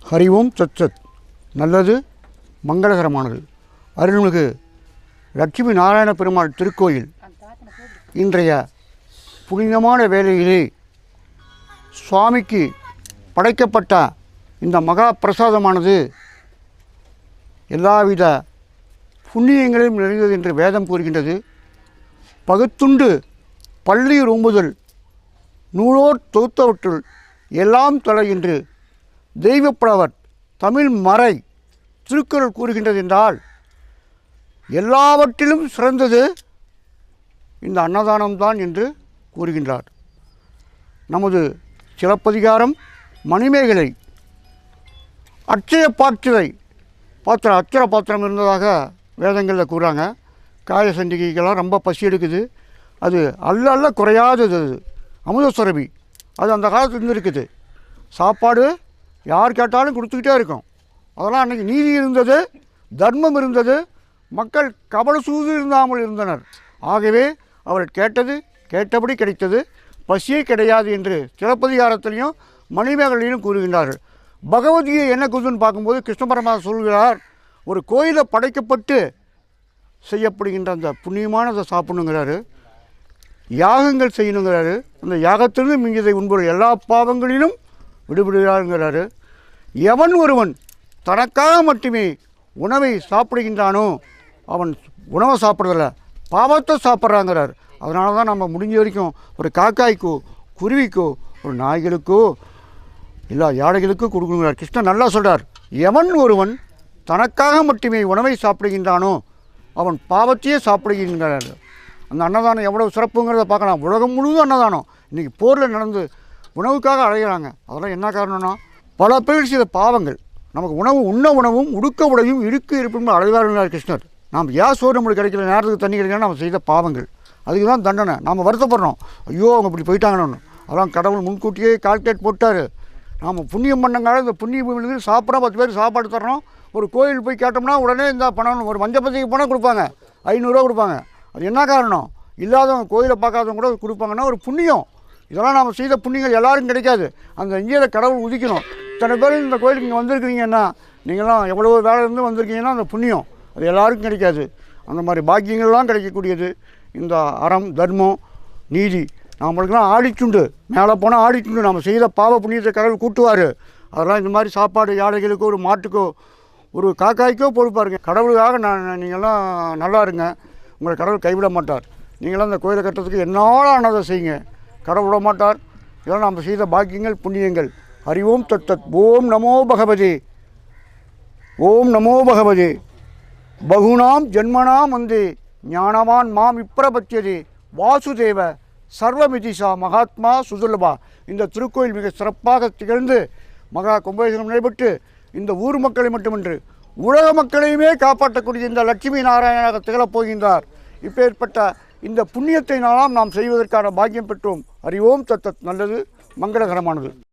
ஹரி ஓம் சத் சத். நல்லது, மங்களகரமானது. அருள்மிகு லட்சுமி நாராயண பெருமாள் திருக்கோயில் இன்றைய புனிதமான வேளையிலே சுவாமிக்கு படைக்கப்பட்ட இந்த மகா பிரசாதமானது எல்லாவித புண்ணியங்களையும் நிறைந்தது என்று வேதம் கூறுகின்றது. பகுத்துண்டு பள்ளியூர் ஓம்புதல் நூலோர் தொகுத்தவற்றுள் எல்லாம் தலை என்று தெய்வப்புலவர் தமிழ் மறை திருக்குறள் கூறுகின்றது என்றால், எல்லாவற்றிலும் சிறந்தது இந்த அன்னதானம்தான் என்று கூறுகின்றார். நமது சிலப்பதிகாரம் மணிமேகலை அட்சய பாத்திரம் இருந்ததாக வேதங்களில் கூறுறாங்க. காய சண்டிகைக்கெல்லாம் ரொம்ப பசி எடுக்குது, அது அல்ல குறையாதது. அது அமுத சுரபி, அது அந்த காலத்தில் இருந்துருக்குது. சாப்பாடு யார் கேட்டாலும் கொடுத்துக்கிட்டே இருக்கும். அதெல்லாம் அன்றைக்கி நீதி இருந்தது, தர்மம் இருந்தது, மக்கள் கபட சூது இருந்தாமல் இருந்தனர். ஆகவே அவர் கேட்டபடி கிடைத்தது, பசியே கிடையாது என்று சிலப்பதிகாரத்திலையும் மணிமேகலையிலும் கூறுகின்றார்கள். பகவத்கீதை என்ன கூறுதுன்னு பார்க்கும்போது கிருஷ்ண பரமாத்மா சொல்கிறார், ஒரு கோயிலை படைக்கப்பட்டு செய்யப்படுகின்ற அந்த புண்ணியமானதை சாப்பிடணுங்கிறாரு, யாகங்கள் செய்யணுங்கிறாரு. அந்த யாகத்திலிருந்து மிஞ்சதை உண்பொருள் எல்லா பாவங்களிலும் விடுபடுகிறாருங்கிறாரு. எவன் ஒருவன் தனக்காக மட்டுமே உணவை சாப்பிடுகின்றானோ அவன் உணவை சாப்பிட்றதில்ல, பாவத்தை சாப்பிட்றாங்கிறார். அதனால தான் நம்ம முடிஞ்ச வரைக்கும் ஒரு காக்காய்க்கோ குருவிக்கோ ஒரு நாய்களுக்கோ எல்லா யானைகளுக்கும் கொடுக்கணுங்கிறார். கிருஷ்ணன் நல்லா சொல்கிறார், எவன் ஒருவன் தனக்காக மட்டுமே உணவை சாப்பிடுகின்றானோ அவன் பாவத்தையே சாப்பிடுகின்றார். அந்த அன்னதானம் எவ்வளோ சிறப்புங்கிறத பார்க்கலாம். உலகம் முழுவதும் அன்னதானம். இன்றைக்கி போரில் நடந்து உணவுக்காக அழைகிறாங்க. அதெல்லாம் என்ன காரணம்னா, பல பேர் செய்த பாவங்கள். நமக்கு உணவும் உடுக்க உடையும் இருக்க இருப்பும் அழைவார்கள் கிருஷ்ணர். நாம் ஏன் சோறு நம்மளுக்கு கிடைக்கிற நேரத்துக்கு தண்ணி கிடைக்கணும், நம்ம செய்த பாவங்கள். அதுக்கு தான் தண்டனை. நாம் வருத்தப்படுறோம், ஐயோ அவங்க இப்படி போயிட்டாங்கன்னு. அதெல்லாம் கடவுள் முன்கூட்டியே கால்குலேட் போட்டார். நாம் புண்ணியம் பண்ணங்கால இந்த புண்ணியம் சாப்பிட்றோம், 10 பேர் சாப்பாடு தர்றோம். ஒரு கோயில் போய் கேட்டோம்னா உடனே இந்த பணம், ஒரு மஞ்சப்பத்திக்கு பணம் கொடுப்பாங்க, 500 ரூபா கொடுப்பாங்க. அது என்ன காரணம்? இல்லாதவங்க கோயிலை பார்க்காதவங்க கூட கொடுப்பாங்கன்னா ஒரு புண்ணியம். இதெல்லாம் நாம் செய்த புண்ணியங்கள் எல்லாருக்கும் கிடைக்காது. அந்த இந்தியில் கடவுள் உதிக்கணும். இத்தனை பேர் இந்த கோயிலுக்கு இங்கே வந்திருக்கிறீங்கன்னா, நீங்களாம் எவ்வளோ வேலை இருந்து வந்திருக்கீங்கன்னா அந்த புண்ணியம் அது எல்லாருக்கும் கிடைக்காது. அந்த மாதிரி பாக்கியங்கள்லாம் கிடைக்கக்கூடியது இந்த அறம், தர்மம், நீதி. நம்மளுக்கெல்லாம் ஆடிச்சுண்டு, மேலே போனால் ஆடிச்சுண்டு. நம்ம செய்த பாவ புண்ணியத்தை கடவுள் கூட்டுவார். அதெல்லாம் இந்த மாதிரி சாப்பாடு யானைகளுக்கோ ஒரு மாட்டுக்கோ ஒரு காக்காய்க்கோ பொறுப்பாருங்க. கடவுளுக்காக நீங்கள்லாம் நல்லா இருங்க, உங்களை கடவுள் கைவிட மாட்டார். நீங்களாம் இந்த கோயிலை கட்டுறதுக்கு என்னால் ஆனதை செய்யுங்க, கடவுள் விட மாட்டார். இதெல்லாம் நம்ம செய்த பாக்கியங்கள், புண்ணியங்கள். ஹரி ஓம் தத் தத். ஓம் நமோ பகவதே, ஓம் நமோ பகவதே. பகுனாம் ஜென்மனாம் வந்தே ஞானவான் மாம் இப்பிரபத்தியதே வாசுதேவ சர்வமிதிசா மகாத்மா சுதுலபா. இந்த திருக்கோயில் மிக சிறப்பாக திகழ்ந்து மகா கும்பாபிஷேகம் நடைபெற்று இந்த ஊர் மக்களை மட்டுமின்றி உலக மக்களையுமே காப்பாற்றக்கூடிய இந்த லட்சுமி நாராயணனாக திகழப் போகின்றார். இப்பேற்பட்ட இந்த புண்ணியத்தை நாம் செய்வதற்கான பாக்கியம் பெற்றோம். ஹரி ஓம் தத் தத். நல்லது, மங்களகரமானது.